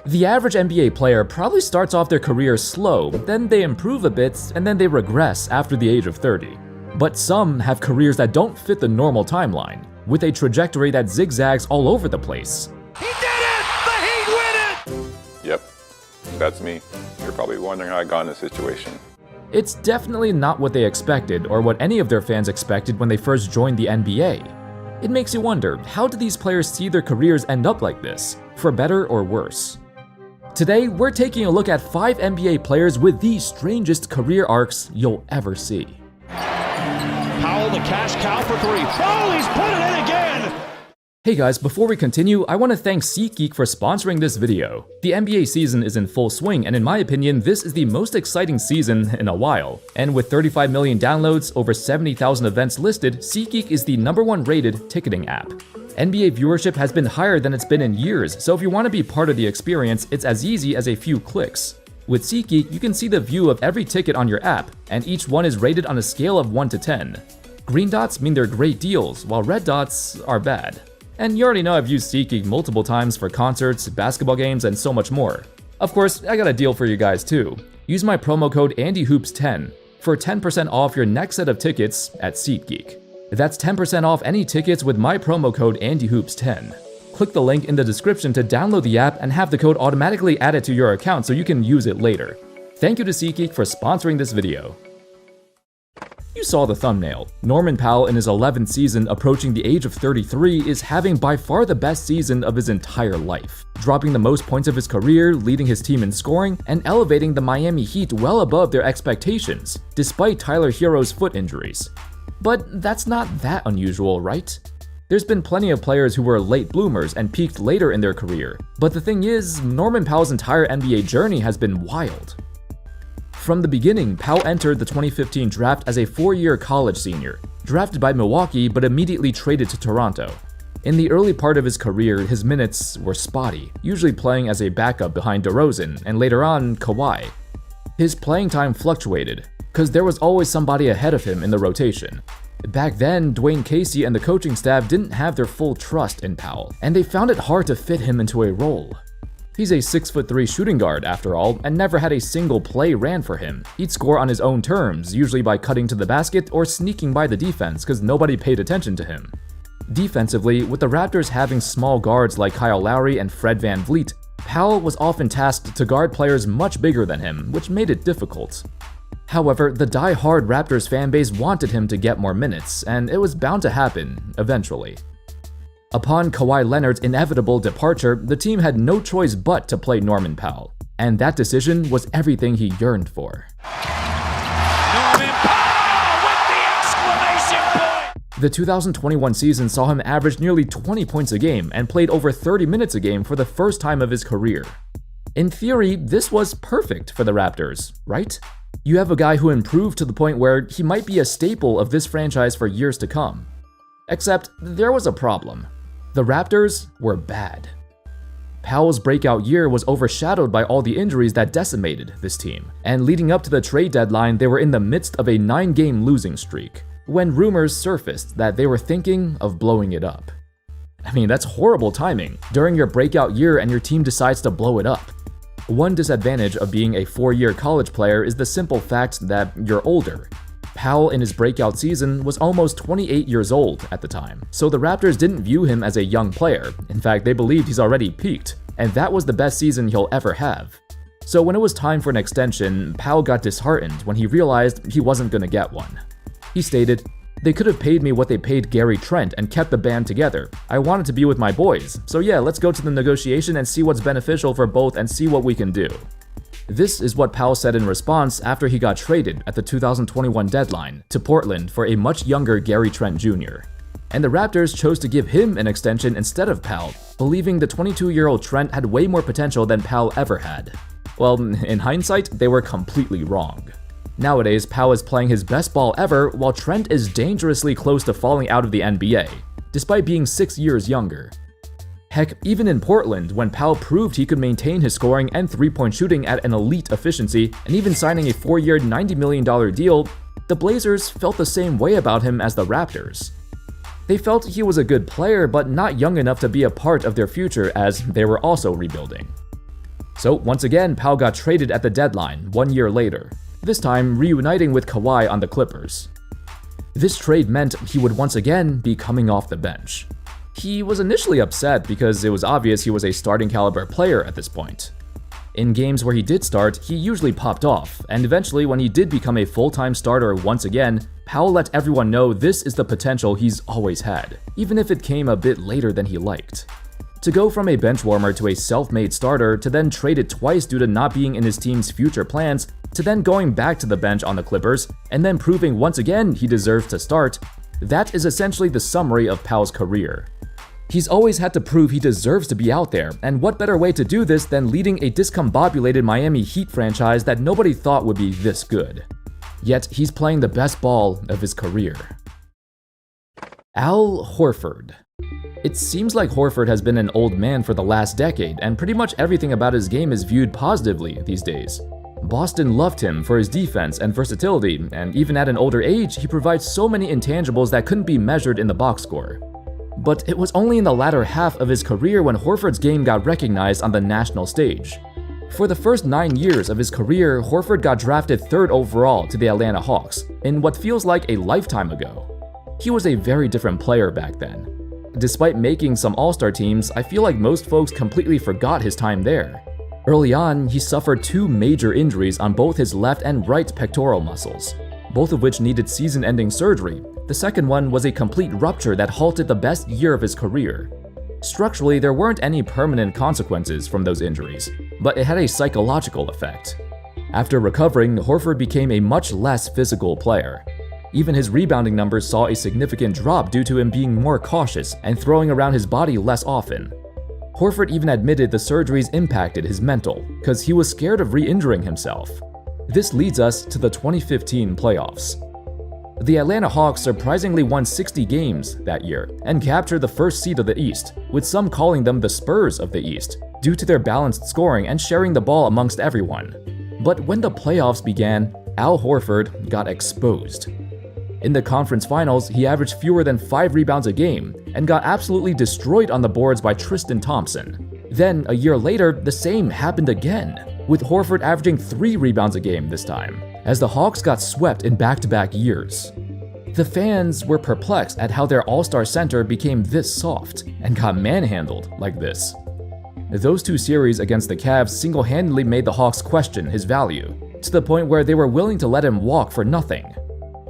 The average NBA player probably starts off their career slow, then they improve a bit, and then they regress after the age of 30. But some have careers that don't fit the normal timeline, with a trajectory that zigzags all over the place. He did it! The Heat win it! Yep, that's me. You're probably wondering how I got in this situation. It's definitely not what they expected or what any of their fans expected when they first joined the NBA. It makes you wonder, how do these players see their careers end up like this, for better or worse? Today, we're taking a look at 5 NBA players with the strangest career arcs you'll ever see. Powell, the cash cow for 3. Oh, he's put it in again! Hey guys, before we continue, I want to thank SeatGeek for sponsoring this video. The NBA season is in full swing, and in my opinion, this is the most exciting season in a while. And with 35 million downloads, over 70,000 events listed, SeatGeek is the #1 rated ticketing app. NBA viewership has been higher than it's been in years, so if you want to be part of the experience, it's as easy as a few clicks. With SeatGeek, you can see the view of every ticket on your app, and each one is rated on a scale of 1 to 10. Green dots mean they're great deals, while red dots are bad. And you already know I've used SeatGeek multiple times for concerts, basketball games, and so much more. Of course, I got a deal for you guys too. Use my promo code ANDYHOOPS10 for 10% off your next set of tickets at SeatGeek. That's 10% off any tickets with my promo code ANDYHOOPS10. Click the link in the description to download the app and have the code automatically added to your account so you can use it later. Thank you to SeatGeek for sponsoring this video. You saw the thumbnail. Norman Powell in his 11th season approaching the age of 33 is having by far the best season of his entire life, dropping the most points of his career, leading his team in scoring, and elevating the Miami Heat well above their expectations, despite Tyler Hero's foot injuries. But that's not that unusual, right? There's been plenty of players who were late bloomers and peaked later in their career, but the thing is, Norman Powell's entire NBA journey has been wild. From the beginning, Powell entered the 2015 draft as a 4-year college senior, drafted by Milwaukee but immediately traded to Toronto. In the early part of his career, his minutes were spotty, usually playing as a backup behind DeRozan and later on Kawhi. His playing time fluctuated, because there was always somebody ahead of him in the rotation. Back then, Dwayne Casey and the coaching staff didn't have their full trust in Powell, and they found it hard to fit him into a role. He's a 6'3" shooting guard after all, and never had a single play ran for him. He'd score on his own terms, usually by cutting to the basket or sneaking by the defense because nobody paid attention to him. Defensively, with the Raptors having small guards like Kyle Lowry and Fred VanVleet, Powell was often tasked to guard players much bigger than him, which made it difficult. However, the die-hard Raptors fanbase wanted him to get more minutes, and it was bound to happen, eventually. Upon Kawhi Leonard's inevitable departure, the team had no choice but to play Norman Powell, and that decision was everything he yearned for. Norman Powell with the exclamation point! The 2021 season saw him average nearly 20 points a game and played over 30 minutes a game for the first time of his career. In theory, this was perfect for the Raptors, right? You have a guy who improved to the point where he might be a staple of this franchise for years to come. Except, there was a problem. The Raptors were bad. Powell's breakout year was overshadowed by all the injuries that decimated this team, and leading up to the trade deadline, they were in the midst of a 9-game losing streak, when rumors surfaced that they were thinking of blowing it up. I mean, that's horrible timing, during your breakout year and your team decides to blow it up. One disadvantage of being a 4-year college player is the simple fact that you're older. Powell in his breakout season was almost 28 years old at the time, so the Raptors didn't view him as a young player. In fact, they believed he's already peaked, and that was the best season he'll ever have. So when it was time for an extension, Powell got disheartened when he realized he wasn't going to get one. He stated, "They could have paid me what they paid Gary Trent and kept the band together. I wanted to be with my boys, so yeah, let's go to the negotiation and see what's beneficial for both and see what we can do." This is what Powell said in response after he got traded at the 2021 deadline to Portland for a much younger Gary Trent Jr. And the Raptors chose to give him an extension instead of Powell, believing the 22-year-old Trent had way more potential than Powell ever had. Well, in hindsight, they were completely wrong. Nowadays, Powell is playing his best ball ever while Trent is dangerously close to falling out of the NBA, despite being 6 years younger. Heck, even in Portland, when Powell proved he could maintain his scoring and three-point shooting at an elite efficiency, and even signing a 4-year $90 million deal, the Blazers felt the same way about him as the Raptors. They felt he was a good player, but not young enough to be a part of their future as they were also rebuilding. So once again, Powell got traded at the deadline 1 year later, this time reuniting with Kawhi on the Clippers. This trade meant he would once again be coming off the bench. He was initially upset because it was obvious he was a starting caliber player at this point. In games where he did start, he usually popped off, and eventually when he did become a full-time starter once again, Powell let everyone know this is the potential he's always had, even if it came a bit later than he liked. To go from a bench warmer to a self-made starter, to then traded twice due to not being in his team's future plans, to then going back to the bench on the Clippers, and then proving once again he deserves to start, that is essentially the summary of Powell's career. He's always had to prove he deserves to be out there, and what better way to do this than leading a discombobulated Miami Heat franchise that nobody thought would be this good. Yet he's playing the best ball of his career. Al Horford. It seems like Horford has been an old man for the last decade, and pretty much everything about his game is viewed positively these days. Boston loved him for his defense and versatility, and even at an older age, he provides so many intangibles that couldn't be measured in the box score. But it was only in the latter half of his career when Horford's game got recognized on the national stage. For the first 9 years of his career, Horford got drafted 3rd overall to the Atlanta Hawks, in what feels like a lifetime ago. He was a very different player back then. Despite making some all-star teams, I feel like most folks completely forgot his time there. Early on, he suffered 2 major injuries on both his left and right pectoral muscles, both of which needed season-ending surgery. The second one was a complete rupture that halted the best year of his career. Structurally, there weren't any permanent consequences from those injuries, but it had a psychological effect. After recovering, Horford became a much less physical player. Even his rebounding numbers saw a significant drop due to him being more cautious and throwing around his body less often. Horford even admitted the surgeries impacted his mental, because he was scared of re-injuring himself. This leads us to the 2015 playoffs. The Atlanta Hawks surprisingly won 60 games that year and captured the first seed of the East, with some calling them the Spurs of the East, due to their balanced scoring and sharing the ball amongst everyone. But when the playoffs began, Al Horford got exposed. In the conference finals, he averaged fewer than 5 rebounds a game and got absolutely destroyed on the boards by Tristan Thompson. Then, a year later, the same happened again, with Horford averaging 3 rebounds a game this time, as the Hawks got swept in back-to-back years. The fans were perplexed at how their all-star center became this soft and got manhandled like this. Those 2 series against the Cavs single-handedly made the Hawks question his value, to the point where they were willing to let him walk for nothing.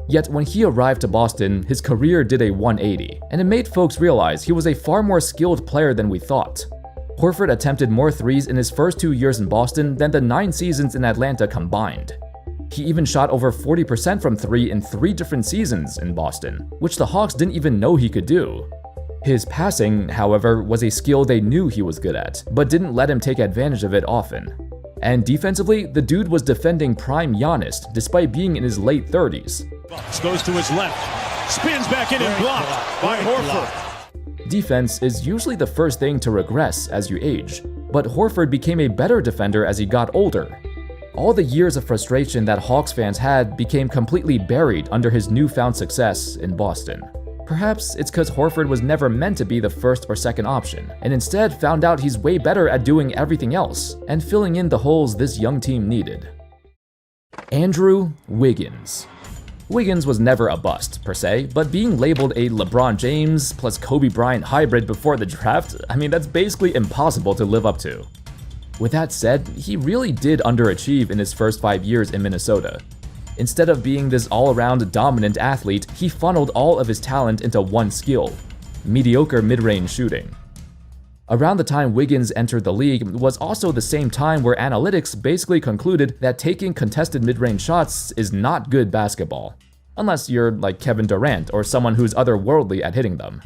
Yet when he arrived to Boston, his career did a 180, and it made folks realize he was a far more skilled player than we thought. Horford attempted more threes in his first 2 years in Boston than the 9 seasons in Atlanta combined. He even shot over 40% from 3 in 3 different seasons in Boston, which the Hawks didn't even know he could do. His passing, however, was a skill they knew he was good at, but didn't let him take advantage of it often. And defensively, the dude was defending prime Giannis despite being in his late 30s. Goes to his left, spins back in and blocked by Horford. Defense is usually the first thing to regress as you age, but Horford became a better defender as he got older. All the years of frustration that Hawks fans had became completely buried under his newfound success in Boston. Perhaps it's because Horford was never meant to be the first or second option, and instead found out he's way better at doing everything else and filling in the holes this young team needed. Andrew Wiggins. Wiggins was never a bust, per se, but being labeled a LeBron James plus Kobe Bryant hybrid before the draft, that's basically impossible to live up to. With that said, he really did underachieve in his first 5 years in Minnesota. Instead of being this all-around dominant athlete, he funneled all of his talent into one skill: mediocre mid-range shooting. Around the time Wiggins entered the league was also the same time where analytics basically concluded that taking contested mid-range shots is not good basketball, unless you're like Kevin Durant or someone who's otherworldly at hitting them.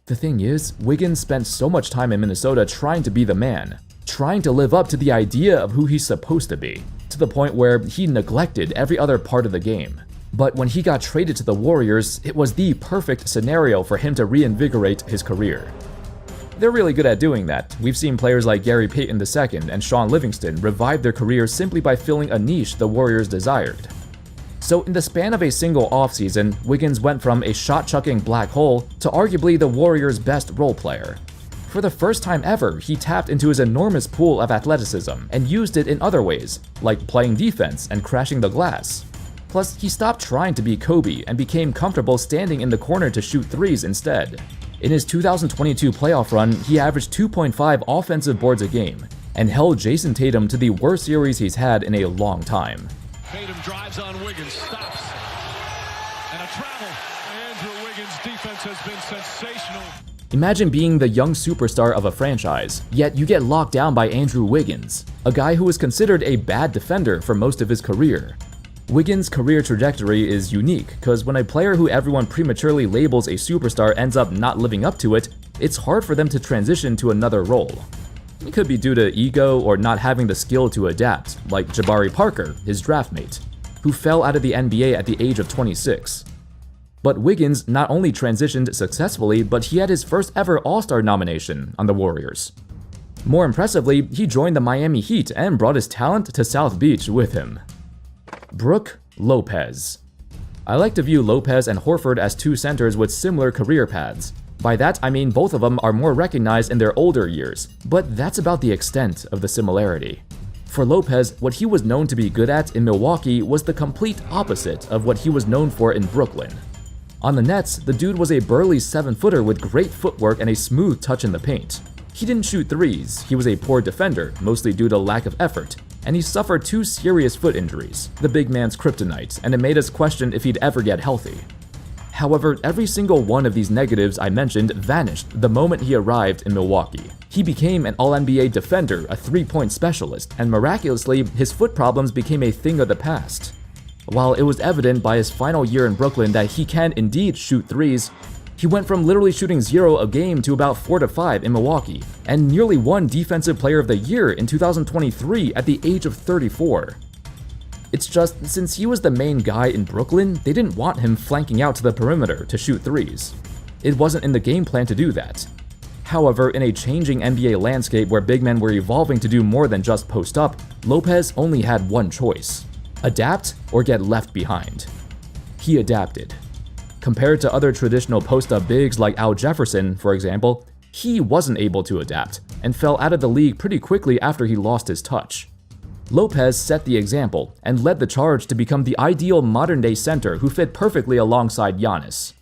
The thing is, Wiggins spent so much time in Minnesota trying to be the man, trying to live up to the idea of who he's supposed to be, to the point where he neglected every other part of the game. But when he got traded to the Warriors, it was the perfect scenario for him to reinvigorate his career. They're really good at doing that. We've seen players like Gary Payton II and Sean Livingston revive their careers simply by filling a niche the Warriors desired. So in the span of a single offseason, Wiggins went from a shot-chucking black hole to arguably the Warriors' best role player. For the first time ever, he tapped into his enormous pool of athleticism and used it in other ways, like playing defense and crashing the glass. Plus, he stopped trying to be Kobe and became comfortable standing in the corner to shoot threes instead. In his 2022 playoff run, he averaged 2.5 offensive boards a game and held Jason Tatum to the worst series he's had in a long time. Tatum drives on Wiggins, stops, and a travel. Andrew Wiggins' defense has been sensational. Imagine being the young superstar of a franchise, yet you get locked down by Andrew Wiggins, a guy who was considered a bad defender for most of his career. Wiggins' career trajectory is unique because when a player who everyone prematurely labels a superstar ends up not living up to it, it's hard for them to transition to another role. It could be due to ego or not having the skill to adapt, like Jabari Parker, his draft mate, who fell out of the NBA at the age of 26. But Wiggins not only transitioned successfully, but he had his first ever All-Star nomination on the Warriors. More impressively, he joined the Miami Heat and brought his talent to South Beach with him. Brook Lopez. I like to view Lopez and Horford as two centers with similar career paths. By that, I mean both of them are more recognized in their older years, but that's about the extent of the similarity. For Lopez, what he was known to be good at in Milwaukee was the complete opposite of what he was known for in Brooklyn. On the Nets, the dude was a burly 7-footer with great footwork and a smooth touch in the paint. He didn't shoot threes, he was a poor defender, mostly due to lack of effort, and he suffered 2 serious foot injuries, the big man's kryptonite, and it made us question if he'd ever get healthy. However, every single one of these negatives I mentioned vanished the moment he arrived in Milwaukee. He became an All-NBA defender, a 3-point specialist, and miraculously, his foot problems became a thing of the past. While it was evident by his final year in Brooklyn that he can indeed shoot threes, he went from literally shooting 0 a game to about 4 to 5 in Milwaukee, and nearly won Defensive Player of the Year in 2023 at the age of 34. It's just, since he was the main guy in Brooklyn, they didn't want him flanking out to the perimeter to shoot threes. It wasn't in the game plan to do that. However, in a changing NBA landscape where big men were evolving to do more than just post up, Lopez only had one choice: adapt or get left behind. He adapted. Compared to other traditional post-up bigs like Al Jefferson, for example, he wasn't able to adapt and fell out of the league pretty quickly after he lost his touch. Lopez set the example and led the charge to become the ideal modern-day center who fit perfectly alongside Giannis.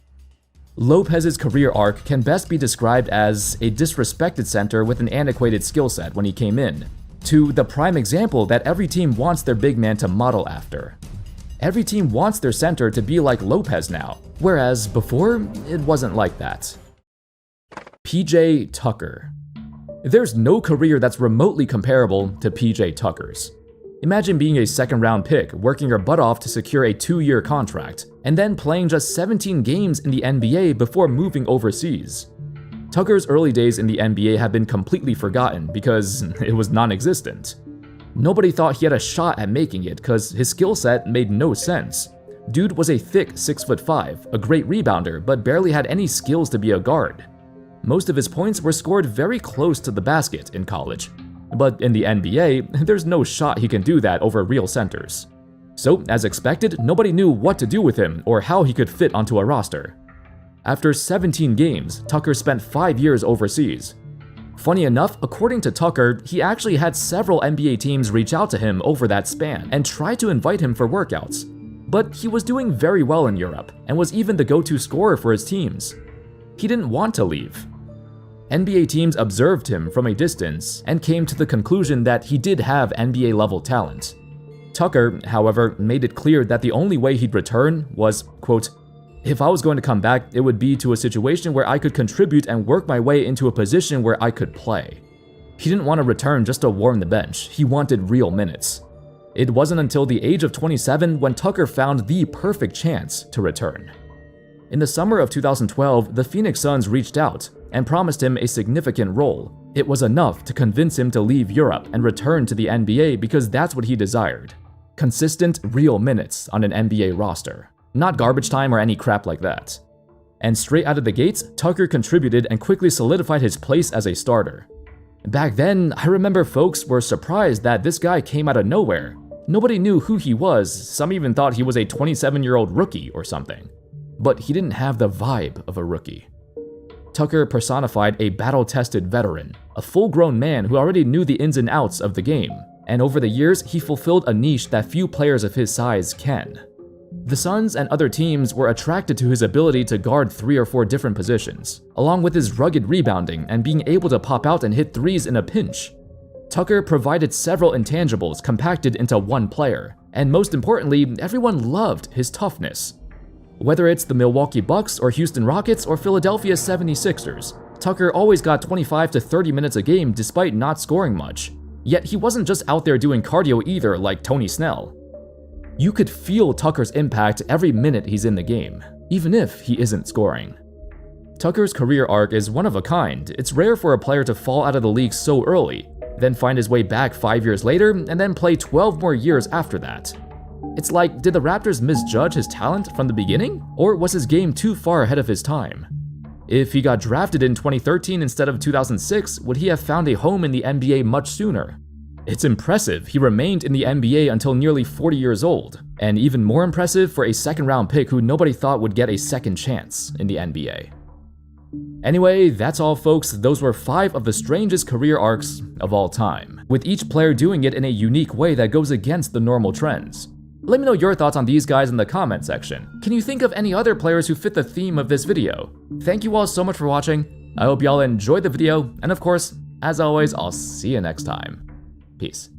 Lopez's career arc can best be described as a disrespected center with an antiquated skill set when he came in, to the prime example that every team wants their big man to model after. Every team wants their center to be like Lopez now, whereas before, it wasn't like that. PJ Tucker. There's no career that's remotely comparable to PJ Tucker's. Imagine being a second-round pick, working your butt off to secure a 2-year contract, and then playing just 17 games in the NBA before moving overseas. Tucker's early days in the NBA have been completely forgotten because it was non-existent. Nobody thought he had a shot at making it because his skill set made no sense. Dude was a thick 6'5", a great rebounder, but barely had any skills to be a guard. Most of his points were scored very close to the basket in college, but in the NBA, there's no shot he can do that over real centers. So, as expected, nobody knew what to do with him or how he could fit onto a roster. After 17 games, Tucker spent 5 years overseas. Funny enough, according to Tucker, he actually had several NBA teams reach out to him over that span and try to invite him for workouts. But he was doing very well in Europe and was even the go-to scorer for his teams. He didn't want to leave. NBA teams observed him from a distance and came to the conclusion that he did have NBA-level talent. Tucker, however, made it clear that the only way he'd return was, quote, "If I was going to come back, it would be to a situation where I could contribute and work my way into a position where I could play." He didn't want to return just to warm the bench, he wanted real minutes. It wasn't until the age of 27 when Tucker found the perfect chance to return. In the summer of 2012, the Phoenix Suns reached out and promised him a significant role. It was enough to convince him to leave Europe and return to the NBA because that's what he desired. Consistent, real minutes on an NBA roster. Not garbage time or any crap like that. And straight out of the gates, Tucker contributed and quickly solidified his place as a starter. Back then, I remember folks were surprised that this guy came out of nowhere. Nobody knew who he was, some even thought he was a 27-year-old rookie or something. But he didn't have the vibe of a rookie. Tucker personified a battle-tested veteran, a full-grown man who already knew the ins and outs of the game, and over the years, he fulfilled a niche that few players of his size can. The Suns and other teams were attracted to his ability to guard 3 or 4 different positions, along with his rugged rebounding and being able to pop out and hit threes in a pinch. Tucker provided several intangibles compacted into one player, and most importantly, everyone loved his toughness. Whether it's the Milwaukee Bucks or Houston Rockets or Philadelphia 76ers, Tucker always got 25 to 30 minutes a game despite not scoring much. Yet he wasn't just out there doing cardio either like Tony Snell. You could feel Tucker's impact every minute he's in the game, even if he isn't scoring. Tucker's career arc is one of a kind. It's rare for a player to fall out of the league so early, then find his way back 5 years later, and then play 12 more years after that. It's like, did the Raptors misjudge his talent from the beginning? Or was his game too far ahead of his time? If he got drafted in 2013 instead of 2006, would he have found a home in the NBA much sooner? It's impressive he remained in the NBA until nearly 40 years old, and even more impressive for a second-round pick who nobody thought would get a second chance in the NBA. Anyway, that's all folks. Those were 5 of the strangest career arcs of all time, with each player doing it in a unique way that goes against the normal trends. Let me know your thoughts on these guys in the comment section. Can you think of any other players who fit the theme of this video? Thank you all so much for watching. I hope y'all enjoyed the video, and of course, as always, I'll see you next time. Peace.